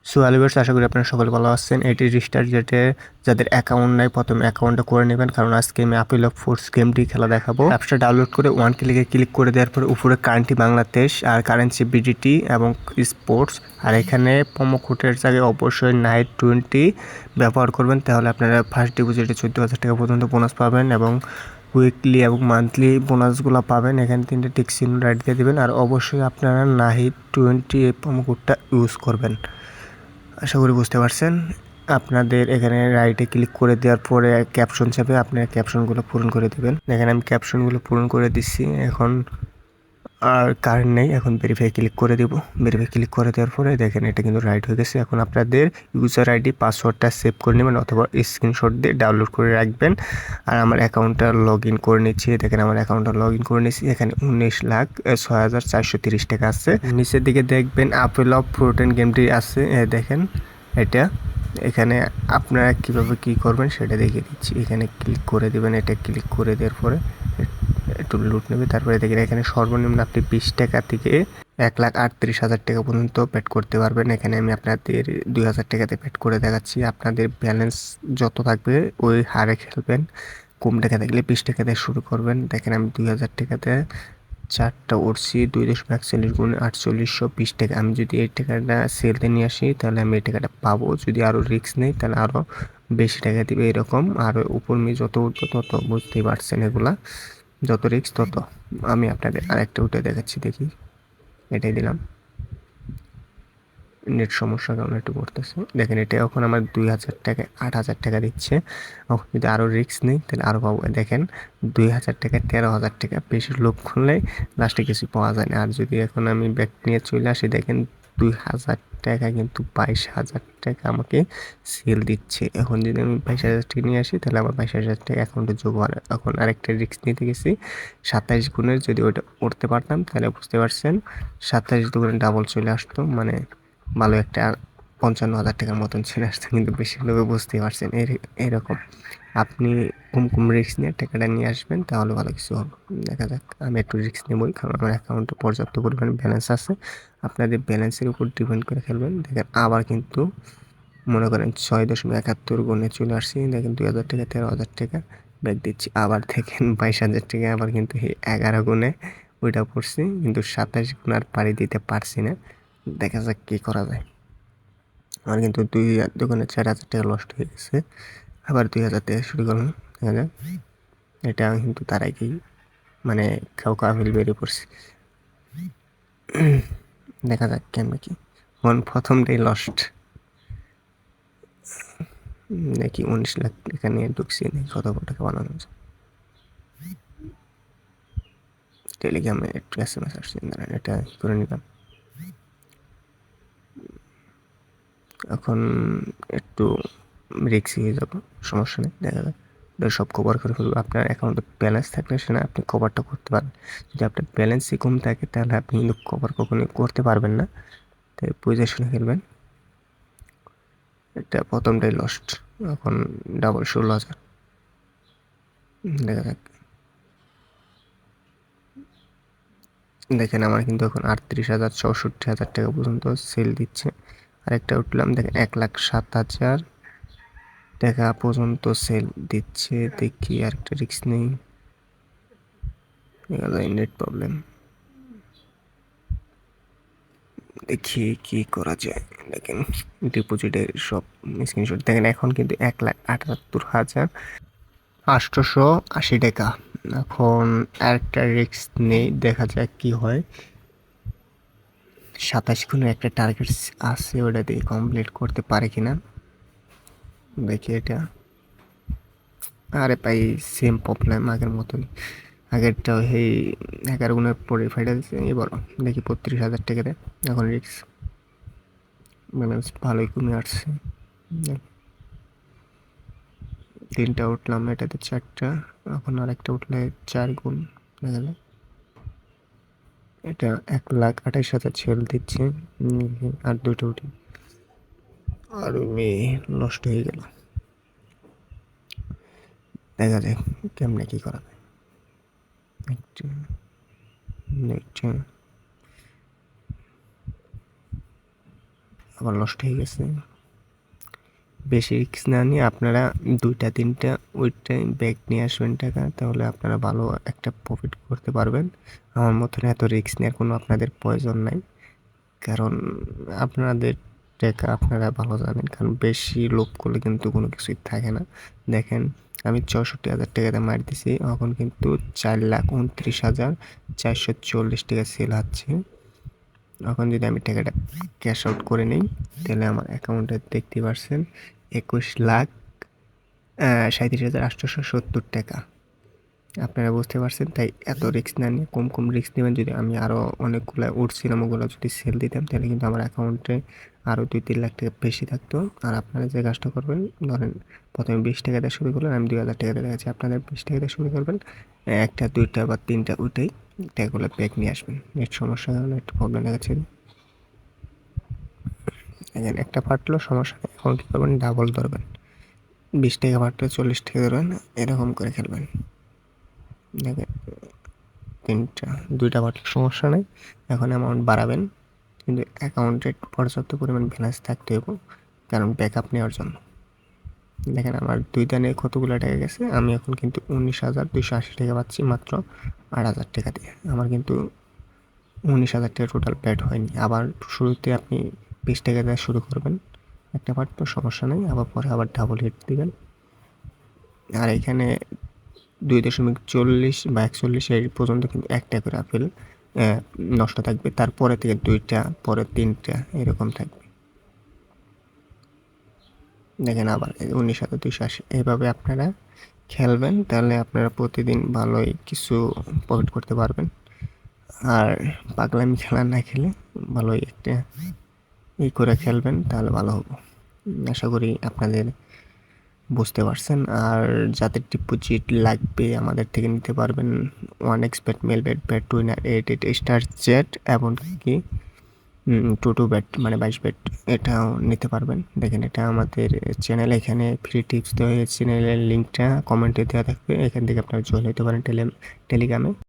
So viewers, আশা করি আপনারা সকলে ভালো আছেন। এটি রিস্টার যেটা যাদের অ্যাকাউন্ট নাই প্রথমে অ্যাকাউন্টটা করে নেবেন, কারণ আজকে আমি আপিল অফ ফোর্স গেমটি খেলা দেখাবো। অ্যাপসটা ডাউনলোড করে ওয়ান ক্লিকে ক্লিক করে দেওয়ার পরে উপরে কারেন্সি বাংলাদেশ আর কারেন্সি বিডিটি এবং স্পোর্টস, আর এখানে প্রোমো কোডের জায়গায় অবশ্যই নাইট 20 ব্যবহার করবেন, তাহলে আপনারা ফার্স্ট ডিপোজিটে 14,000 টাকা পর্যন্ত বোনাস পাবেন এবং উইকলি এবং মান্থলি বোনাসগুলো পাবেন। এখানে তিনটে টিক চিহ্ন রাইট দিয়ে দেবেন, আর অবশ্যই আপনারা নাহিদ 20 এই প্রোমো কোডটা ইউজ করবেন। আশা করি বুঝতে পারছেন। আপনাদের এখানে রাইটে ক্লিক করে দেওয়ার পরে ক্যাপশন চাপে আপনার ক্যাপশনগুলো পূরণ করে দেবেন। এখানে আমি ক্যাপশনগুলো পূরণ করে দিচ্ছি। এখন আর কারেন্ট নেই, এখন ভেরিফাই ক্লিক করে দেবো। ভেরিফাই ক্লিক করে দেওয়ার পরে দেখেন এটা কিন্তু রাইট হয়ে গেছে। এখন আপনাদের ইউজার আইডি পাসওয়ার্ডটা সেভ করে নেবেন অথবা স্ক্রিনশট দিয়ে ডাউনলোড করে রাখবেন। আর আমার অ্যাকাউন্টটা লগ ইন করে নিচ্ছি। দেখেন আমার অ্যাকাউন্টটা লগ ইন করে নিচ্ছি। এখানে 19,06,430 টাকা আছে। নিচের দিকে দেখবেন আপেল অফ প্রোটিন গেমটি আছে, দেখেন এটা। এখানে আপনারা কীভাবে কী করবেন সেটা দেখিয়ে দিচ্ছি। এখানে ক্লিক করে দেবেন। এটা ক্লিক করে দেওয়ার পরে একটু লুট নেবে। তারপরে দেখেন এখানে সর্বনিম্ন আপনি 20 টাকা থেকে 1,38,000 টাকা পর্যন্ত পেড করতে পারবেন। এখানে আমি আপনাদের 2,000 টাকাতে পেড করে দেখাচ্ছি। আপনাদের ব্যালেন্স যত থাকবে ওই হারে খেলবেন। কম টাকা থাকলে 20 টাকা দিয়ে শুরু করবেন। দেখেন আমি 2,000 টাকাতে 4টা উঠছি, 2.41 গুণ 4820 টাকা। আমি যদি এই টাকাটা সেলতে নিয়ে আসি তাহলে আমি এই টাকাটা পাবো। যদি আরও রিস্ক নেই তাহলে আরও বেশি টাকা দিবে এরকম। আর উপর যত উঠবো তত বুঝতেই পারছেন, এগুলা যত রিস্ক তত। আমি আপনাদের আরেকটা উঠে দেখাচ্ছি, দেখি। এটাই দিলাম। নেট সমস্যার কারণে একটু করতেছে। দেখেন এটা এখন আমার 2,000 টাকায় 8,000 টাকা দিচ্ছে। যদি আরও রিস্ক নেই তাহলে আরও পাবো। দেখেন 2,000 টাকায় 13,000 টাকা। বেশি লোভ খুললে লাস্টে কিছু পাওয়া যায় না। আর যদি এখন আমি ব্যাক নিয়ে চলে আসি, দেখেন 2,000 টাকা কিন্তু 22,000 টাকা আমাকে সেল দিচ্ছে। এখন যদি আমি 22,000 টাকা নিয়ে আসি তাহলে আমার 22,000 টাকা অ্যাকাউন্টে যোগ হয়। এখন আরেকটা রিস্ক নিতে গেছি 27 গুণের। যদি ওইটা উঠতে পারতাম তাহলে বুঝতে পারছেন 27 দুগুণে ডাবল চলে আসতো, মানে ভালো একটা 55,000 টাকার মতন চলে আসতো। কিন্তু বেশি লোকে বুঝতেই পারছেন এরকম। আপনি কম রিস্ক নিয়ে টাকাটা নিয়ে আসবেন, তাহলে ভালো কিছু হবে। দেখা যাক, আমি একটু রিস্ক নেবই, কারণ আমার অ্যাকাউন্টে পর্যাপ্ত পরিমাণে ব্যালেন্স আছে। আপনাদের ব্যালেন্সের উপর ডিপেন্ড করে খেলবেন। দেখেন আবার কিন্তু মনে করেন 6.71 গুণে চলে আসছি। দেখেন 2,000 টাকা 13,000 টাকা ব্যাক দিচ্ছি। আবার দেখেন 22,000 টাকা আবার কিন্তু এই 11 গুণে ওইটা পড়ছি, কিন্তু 27 গুণ আর পাড়ি দিতে পারছি না। দেখা যাক কী করা যায়। আমার কিন্তু দোকানে 4,000 টাকা লস্ট হয়ে গেছে। আবার 2,000 টাকা শুরু করলাম। দেখা যাক। এটা কিন্তু তার আগেই মানে কাউকে আপিল বেরিয়ে পড়ছে। দেখা যাক কেমন কি। প্রথমটাই লস্ট। দেখি 19 লাখ টাকা নিয়ে ঢুকছি, দেখি কত টাকা বানানো যায়। টেলিগ্রামে একটু SMS আসছে, এটা করে নিলাম। এখন একটু রিস্ক হয়ে যাবো, সমস্যা নেই। দেখা যাক, সব কভার করে ফেলবো। আপনার অ্যাকাউন্টে ব্যালেন্স থাকলে সেটা আপনি কভারটা করতে পারবেন। যদি আপনার ব্যালেন্সই কম থাকে তাহলে আপনি কিন্তু কভার কখনোই করতে পারবেন না। তাই বুঝে শুনে খেলবেন। এটা প্রথমটাই লস্ট। এখন ডাবল 16,000। দেখা যাক। দেখেন আমার কিন্তু এখন 38,000 64,000 টাকা পর্যন্ত সেল দিচ্ছে। আরেকটা উঠলাম, দেখেন 1,07,000 টাকা পর্যন্ত সেল দিচ্ছে। দেখি আরেকটা রিস্ক নেই। Net problem. দেখি কি করা যায়। দেখেন ডিপোজিটের সব স্ক্রিনশট দেখেন। এখন কিন্তু 1,78,880 টাকা। এখন আরেকটা রিস্ক নেই, দেখা যাক কি হয়। 27 গুণের একটা টার্গেট আছে, ওটা দিয়ে কমপ্লিট করতে পারে কিনা দেখি। এটা আরে ভাই সেম প্রবলেম আগের মতোই। আগেরটা সেই 11 গুণের পরে ফাইটা দিচ্ছে। এবার দেখি 32,000 টাকা দেয়। এখন রিস্ক ব্যালেন্স ভালোই কমে আসছে। তিনটা উঠলাম, এটাতে 4টা। এখন আরেকটা উঠলে 4 গুণ দেখা যায়। এটা 1,28,000 ছেল দিচ্ছে। আর দুটো উঠি আর নষ্ট হয়ে গেল। দেখা যাক কেমনে কি করা যায়। আবার নষ্ট হয়ে গেছে। বেশি রিস্ক না নিয়ে আপনারা 2টা 3টা ওইটাই ব্যাক নিয়ে আসবেন টাকা, তাহলে আপনারা ভালো একটা প্রফিট করতে পারবেন। আমার মতন এত রিস্ক নেওয়ার কোনো আপনাদের প্রয়োজন নাই, কারণ আপনাদের টাকা আপনারা ভালো জানেন, কারণ বেশি লোভ করলে কিন্তু কোনো কিছুই থাকে না। দেখেন আমি 64,000 টাকাতে মার দিছি, এখন কিন্তু 4,29,440 টাকা সেল হচ্ছে। এখন যদি আমি টাকাটা ক্যাশ আউট করে নিই, তাহলে আমার অ্যাকাউন্টে দেখতে পাচ্ছেন 21,37,870 টাকা। আপনারা বুঝতে পারছেন, তাই এত রিস্ক না নিয়ে কম রিস্ক নেবেন। যদি আমি আরও অনেকগুলো উঠছিলাম, ওগুলো যদি সেল দিতাম তাহলে কিন্তু আমার অ্যাকাউন্টে আরও 2-3 লাখ টাকা বেশি থাকতো। আর আপনারা যে কাজটা করবেন, ধরেন প্রথমে 20 টাকা দিয়ে শুরু করলেন, আমি 2,000 টাকা দিয়ে দেখাচ্ছি, আপনাদের 20 টাকা দিয়ে শুরু করবেন, 1টা 2টা বা 3টা উঠেই টাকাগুলো ব্যাক নিয়ে আসবেন। নেট সমস্যার কারণে একটু প্রবলেম দেখাচ্ছে। দেখেন একটা ফাটলো, সমস্যা নেই, এখন কী করবেন, ডাবল ধরবেন, 20 টাকা ফাটলে 40 টাকা ধরবেন, এরকম করে খেলবেন। দেখেন 2টা ফাটলে সমস্যা নেই, এখন অ্যামাউন্ট বাড়াবেন, কিন্তু অ্যাকাউন্টে পর্যাপ্ত পরিমাণ ব্যালেন্স থাকতে হবে, কারণ ব্যাকআপ নেওয়ার জন্য। দেখেন আমার 2 দানে কতগুলো টাকা গেছে, আমি এখন কিন্তু 19,280 টাকা পাচ্ছি মাত্র 8,000 টাকা দিয়ে। আমার কিন্তু 19,000 টাকা টোটাল ব্যাট হয়নি। আবার শুরুতে আপনি 20 টাকা দিয়ে শুরু করবেন, একটা পার্ট তো সমস্যা নেই, আবার পরে আবার ডাবল হিট দিবেন। আর এখানে 2.40 বা 41 এই পর্যন্ত কিন্তু একটা করে আপেল নষ্ট থাকবে, তারপরে থেকে 2টা, পরে 3টা, এরকম থাকবে। দেখেন আবার 19,280, এইভাবে আপনারা খেলবেন, তাহলে আপনারা প্রতিদিন ভালোই কিছু প্রফিট করতে পারবেন। আর পাগলামি খেলা না খেলে ভালোই একটা করে খেলবেন, তাহলে ভালো হবে। আশা করি আপনাদের বুঝতে পারছেন। আর যাদের ডিপোজিট লাগবে আমাদের থেকে নিতে পারবেন, 1xBet, Melbet, bat winner, 88 star jet, এমনকি 22 ব্যাট মানে 22 ব্যাট, এটাও নিতে পারবেন। দেখেন এটা আমাদের চ্যানেল, এখানে ফ্রি টিপস দেওয়া হয়েছে, চ্যানেলের লিঙ্কটা কমেন্টে দেওয়া থাকবে, এখান থেকে আপনারা জয়েন হতে পারেন টেলিগ্রামে।